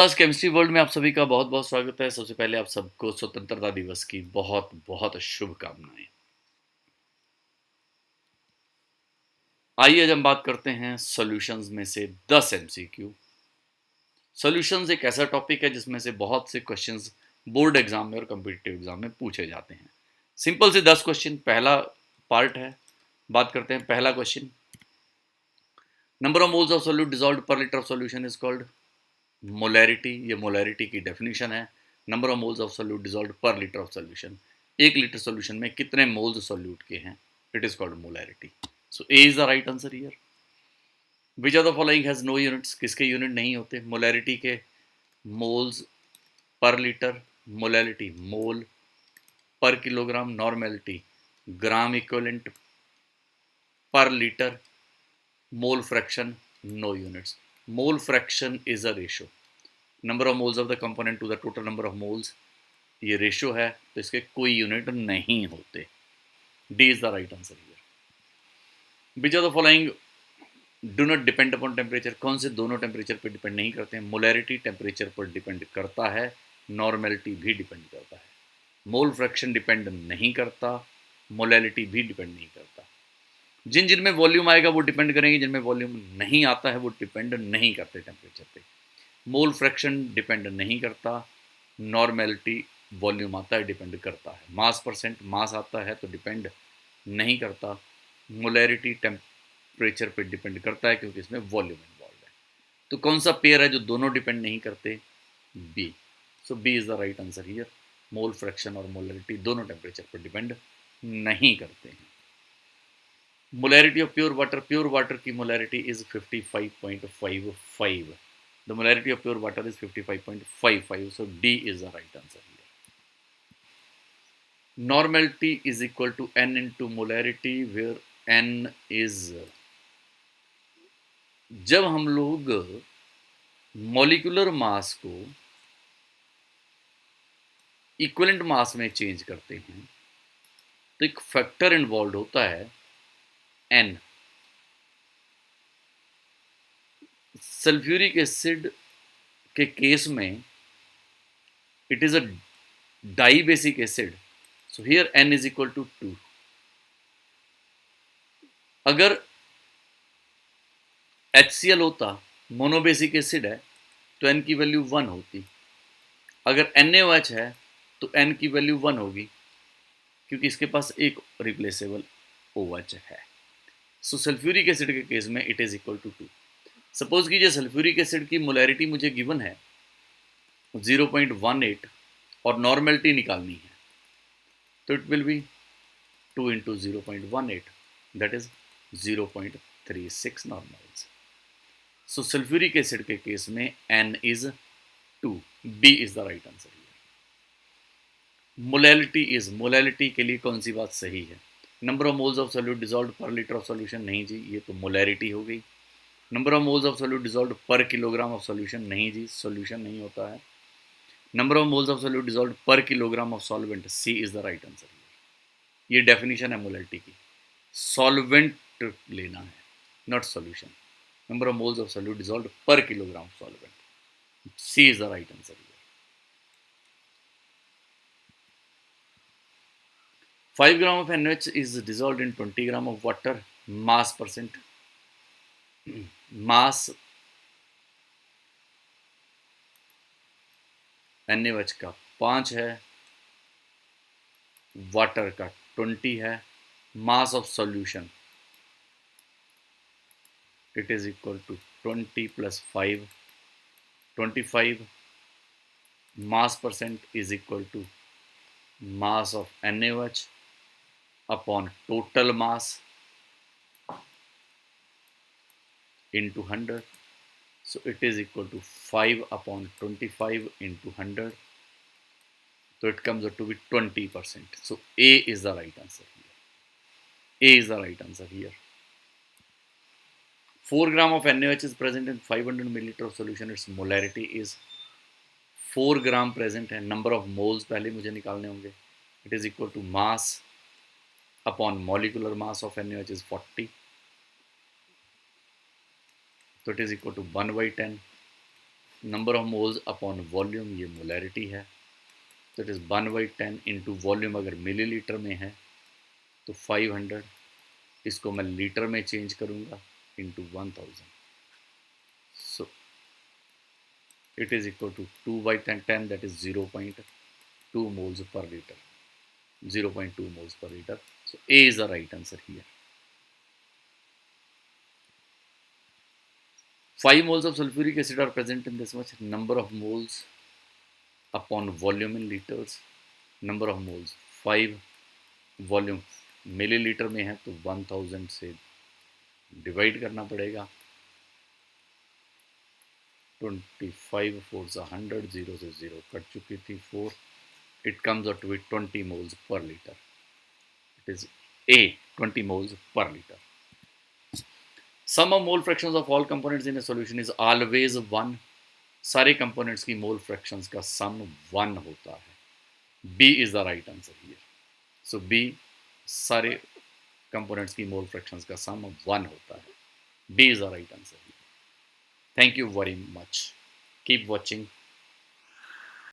आज chemistry world में आप सभी का बहुत बहुत स्वागत है। सबसे पहले आप सबको स्वतंत्रता दिवस की बहुत बहुत शुभकामनाएं। आइए आज हम बात करते हैं सॉल्यूशंस में से 10 एमसीक्यू। सॉल्यूशंस एक ऐसा टॉपिक है जिसमें से बहुत से क्वेश्चंस बोर्ड एग्जाम में और कॉम्पिटिटिव एग्जाम में पूछे जाते हैं। सिंपल से 10 क्वेश्चन पहला पार्ट है। बात करते हैं पहला question. Number of moles of solute dissolved per litre of solution is called molarity. ये मोलैरिटी की डेफिनेशन है। Number of moles of solute dissolved per litre of solution, 1 litre solution में कितने मोल्स सोल्यूट के हैं, it is called molarity. So A is the right answer here. Which of the following has no units, किसके unit नहीं होते molarity के? Moles per litre, molarity mole per kilogram, normality gram equivalent per litre, mole fraction no units. Mole fraction is a ratio, number of moles of the component to the total number of moles, ये ratio है तो इसके कोई unit नहीं होते। D is the right answer here. Which of the following do not depend upon temperature, कौन से दोनों टेम्परेचर पर डिपेंड नहीं करते हैं? मोलैरिटी टेम्परेचर पर डिपेंड करता है, नॉर्मेलिटी भी डिपेंड करता है। मोल फ्रैक्शन डिपेंड नहीं करता, मोलैलिटी भी डिपेंड नहीं करता। जिन जिनमें वॉल्यूम आएगा वो डिपेंड करेंगे, जिनमें वॉल्यूम नहीं आता है वो डिपेंड नहीं करते टेम्परेचर पे। मोल फ्रैक्शन डिपेंड नहीं करता, नॉर्मेलिटी वॉल्यूम आता है डिपेंड करता है। मास परसेंट मास आता है तो डिपेंड नहीं करता। मोलैरिटी टेम्परेचर पे डिपेंड करता है क्योंकि इसमें वॉल्यूम इन्वॉल्व है। तो कौन सा पेयर है जो दोनों डिपेंड नहीं करते? B. So B is the right answer here. Mole fraction और मोलैरिटी दोनों टेम्परेचर पर डिपेंड नहीं करते हैं। मोलैरिटी ऑफ प्योर वाटर की molarity is 55.55। The molarity of pure water is 55.55, so D is the right answer here. Normality is equal to N into molarity, where N is, जब हम लोग molecular mass को equivalent mass में change करते हैं तो एक फैक्टर इन्वॉल्व होता है N। सल्फ्यूरिक एसिड के केस में it is a dibasic acid, so here N is equal to 2। अगर HCl होता, मोनोबेसिक एसिड है, तो N की वैल्यू 1 होती। अगर NaOH है तो N की वैल्यू 1 होगी क्योंकि इसके पास एक रिप्लेसेबल OH है। सो सल्फ्यूरिक एसिड के केस में it is equal to 2। Suppose कीजिए सल्फ्यूरिक एसिड की मोलैरिटी मुझे गिवन है 0.18 और नॉर्मेलिटी निकालनी है, तो it will be 2 into 0.18, that is 0.36 normals. So sulphuric acid के केस में N is 2। B is the right answer. Molality is, molality के लिए कौन सी बात सही है? Number of moles of solute dissolved per litre of solution, नहीं जी, ये तो मोलैरिटी हो गई। Number of moles of solute dissolved per kilogram of solution, नहीं जी, सॉल्यूशन नहीं होता है। Number of moles of solute dissolved per kilogram of solvent, C is the right answer. ये डेफिनेशन है मोलैलिटी की, सॉल्वेंट लेना है not solution. Number of moles of solute dissolved per kilogram of solvent, C is the right answer. 5 gram of NaOH is dissolved in 20 gram of water, mass percent, mass NaOH का 5 है, water का 20 है, mass of solution it is equal to 20 plus 5, 25, mass percent is equal to mass of NaOH upon total mass into 100, so it is equal to 5 upon 25 into 100, so it comes out to be 20%. So A is the right answer here. A is the right answer here. 4 gram of NaOH is present in 500 milliliter of solution, its molarity is 4 gram present है, number of moles पहले मुझे निकालने होंगे, it is equal to mass upon molecular mass of NaOH is 40, so it is equal to 1/10, number of moles upon volume, ये molarity है, तो it is 1/10 into volume अगर millilitre में है तो 500, इसको मैं लीटर में चेंज करूँगा into 1000, so it is equal to 2/10, that is 0.2 moles per liter, 0.2 moles per liter. So A is the right answer here. 5 moles of sulfuric acid are present in this much. Number of moles upon volume in liters. Number of moles 5, volume millilitre में है तो 1000 से divide करना पड़ेगा. 25 4 100, 0 से 0 cut चुकी थी 4, it comes out to be 20 moles per liter. It is A, 20 moles per liter. Sum of mole fractions of all components in a solution is always 1. सारे components की mole fractions का sum 1 होता है. B is the right answer here. So B, सारे components की mole fractions का sum 1 होता है. B is the right answer here. Thank you very much. Keep watching